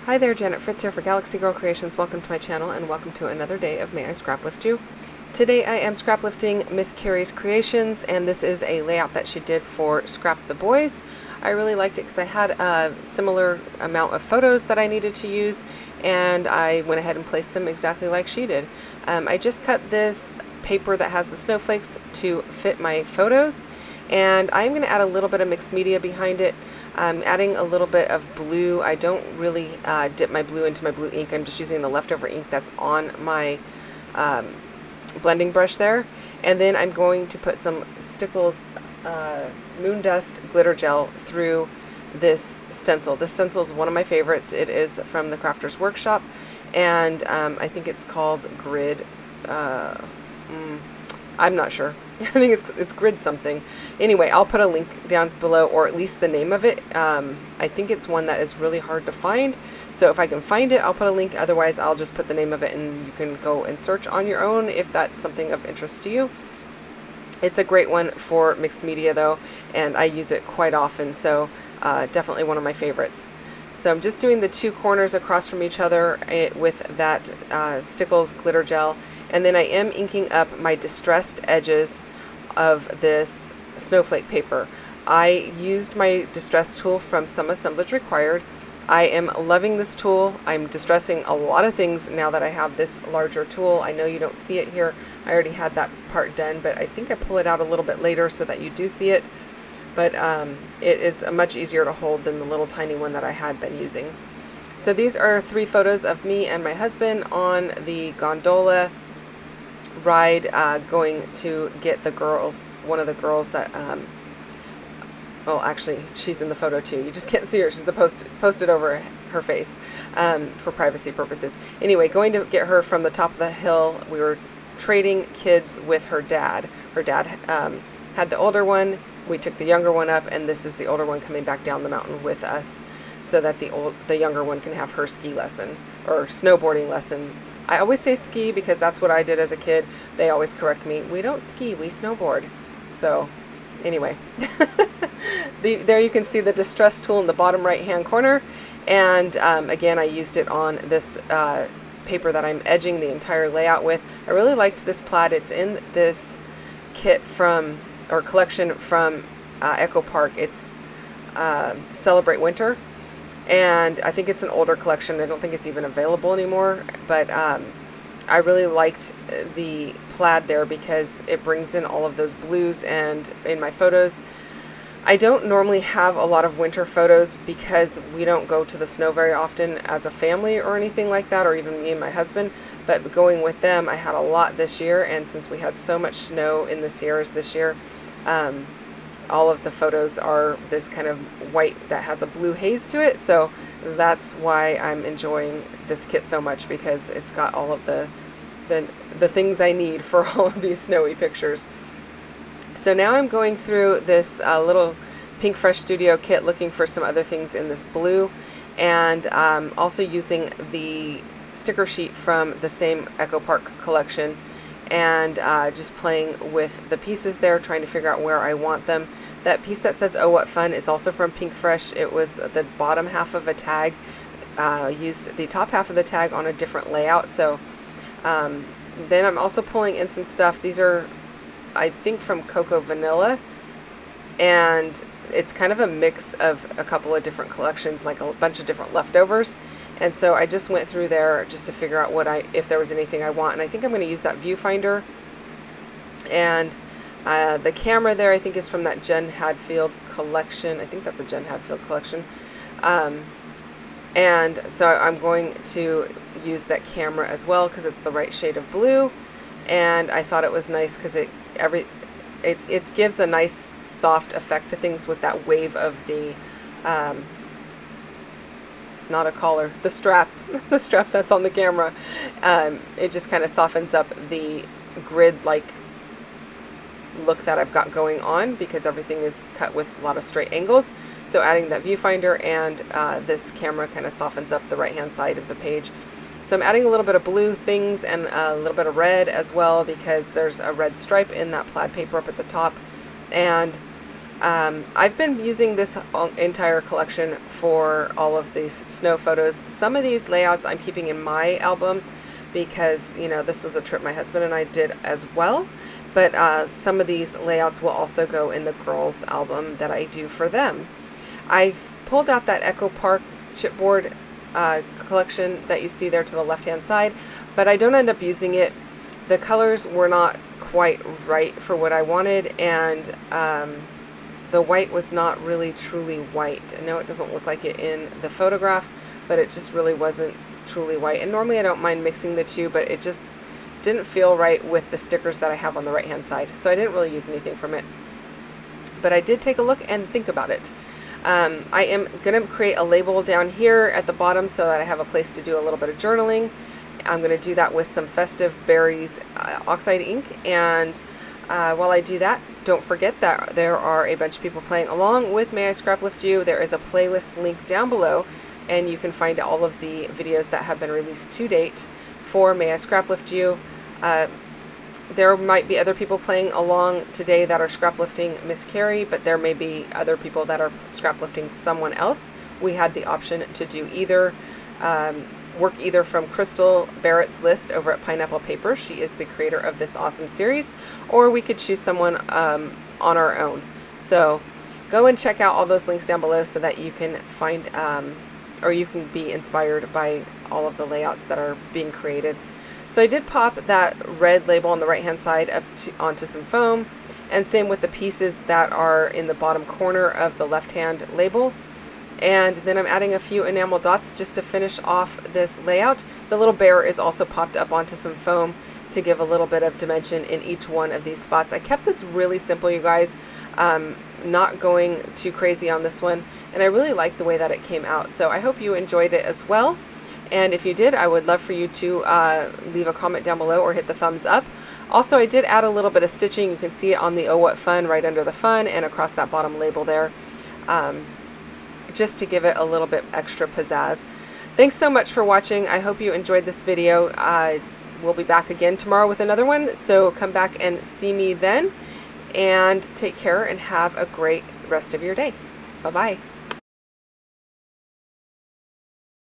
Hi there, Janet Fritz here for Galaxy Girl Creations. Welcome to my channel and welcome to another day of May I Scraplift You. Today I am scraplifting Miss Carrie's creations, and this is a layout that she did for Scrap the Boys. I really liked it because I had a similar amount of photos that I needed to use, and I went ahead and placed them exactly like she did. I just cut this paper that has the snowflakes to fit my photos, and I'm going to add a little bit of mixed media behind it. I'm adding a little bit of blue. I don't really dip my blue into my blue ink. I'm just using the leftover ink that's on my blending brush there. And then I'm going to put some Stickles Moon Dust glitter gel through this stencil. This stencil is one of my favorites. It is from the Crafters Workshop, and I think it's called Grid. I'm not sure. I think it's Grid something. Anyway, I'll put a link down below, or at least the name of it. I think it's one that is really hard to find, so if I can find it, I'll put a link. Otherwise, I'll just put the name of it and you can go and search on your own if that's something of interest to you. It's a great one for mixed media though, and I use it quite often, so definitely one of my favorites. So I'm just doing the two corners across from each other with that Stickles glitter gel, and then I am inking up my distressed edges of this snowflake paper. I used my distress tool from Some Assemblage Required. I am loving this tool. I'm distressing a lot of things now that I have this larger tool. I know you don't see it here. I already had that part done, but I think I pull it out a little bit later so that you do see it. But it is much easier to hold than the little tiny one that I had been using. So these are 3 photos of me and my husband on the gondola ride going to get the girls, one of the girls that, well actually she's in the photo too, you just can't see her, she's posted over her face for privacy purposes. Anyway, going to get her from the top of the hill. We were trading kids with her dad. Her dad had the older one, we took the younger one up, and this is the older one coming back down the mountain with us so that the younger one can have her ski lesson or snowboarding lesson. I always say ski because that's what I did as a kid. They always correct me. We don't ski, we snowboard. So anyway, there you can see the distress tool in the bottom right hand corner. And again, I used it on this paper that I'm edging the entire layout with. I really liked this plaid. It's in this kit from, or collection from Echo Park. It's Celebrate Winter. And I think it's an older collection. I don't think it's even available anymore, but I really liked the plaid there because it brings in all of those blues. And in my photos, I don't normally have a lot of winter photos because we don't go to the snow very often as a family or anything like that, or even me and my husband. But going with them, I had a lot this year, and since we had so much snow in the Sierras this year, all of the photos are this kind of white that has a blue haze to it. So that's why I'm enjoying this kit so much, because it's got all of the things I need for all of these snowy pictures. So now I'm going through this little Pink Fresh Studio kit looking for some other things in this blue, and also using the sticker sheet from the same Echo Park collection, and just playing with the pieces there, trying to figure out where I want them. That piece that says "Oh What Fun" is also from Pink Fresh. It was the bottom half of a tag. Used the top half of the tag on a different layout. So then I'm also pulling in some stuff. These are, I think, from Cocoa Vanilla, and it's kind of a mix of a couple of different collections, like a bunch of different leftovers. And so I just went through there just to figure out if there was anything I want. And I think I'm going to use that viewfinder. And the camera there, I think, is from that Jen Hadfield collection. I think that's a Jen Hadfield collection. And so I'm going to use that camera as well because it's the right shade of blue. And I thought it was nice because it gives a nice soft effect to things with that wave of the it's not a collar, the strap the strap that's on the camera. It just kind of softens up the grid like look that I've got going on because everything is cut with a lot of straight angles. So adding that viewfinder and this camera kind of softens up the right hand side of the page. So I'm adding a little bit of blue things and a little bit of red as well because there's a red stripe in that plaid paper up at the top. And I've been using this entire collection for all of these snow photos. Some of these layouts I'm keeping in my album because, you know, this was a trip my husband and I did as well. But some of these layouts will also go in the girls' album that I do for them. I've pulled out that Echo Park chipboard collection that you see there to the left-hand side, but I don't end up using it. The colors were not quite right for what I wanted, and the white was not really truly white. I know it doesn't look like it in the photograph, but it just really wasn't truly white. And normally I don't mind mixing the two, but it just didn't feel right with the stickers that I have on the right hand side, so I didn't really use anything from it. But I did take a look and think about it. I am going to create a label down here at the bottom so that I have a place to do a little bit of journaling. I'm going to do that with some Festive Berries oxide ink, and while I do that, don't forget that there are a bunch of people playing along with May I Scraplift You. There is a playlist link down below, and you can find all of the videos that have been released to date for May I Scraplift You. There might be other people playing along today that are scraplifting Miss Carrie, but there may be other people that are scraplifting someone else. We had the option to do either, work either from Crystal Barrett's list over at Pineapple Paper. She is the creator of this awesome series, or we could choose someone on our own. So go and check out all those links down below so that you can find or you can be inspired by all of the layouts that are being created. So I did pop that red label on the right hand side up onto some foam, and same with the pieces that are in the bottom corner of the left hand label. And then I'm adding a few enamel dots just to finish off this layout. The little bear is also popped up onto some foam to give a little bit of dimension in each one of these spots. I kept this really simple, you guys, not going too crazy on this one, and I really like the way that it came out. So I hope you enjoyed it as well. And if you did, I would love for you to leave a comment down below or hit the thumbs up. Also, I did add a little bit of stitching. You can see it on the Oh What Fun right under the fun and across that bottom label there, just to give it a little bit extra pizzazz. Thanks so much for watching. I hope you enjoyed this video. We'll be back again tomorrow with another one, so come back and see me then. And take care and have a great rest of your day. Bye-bye.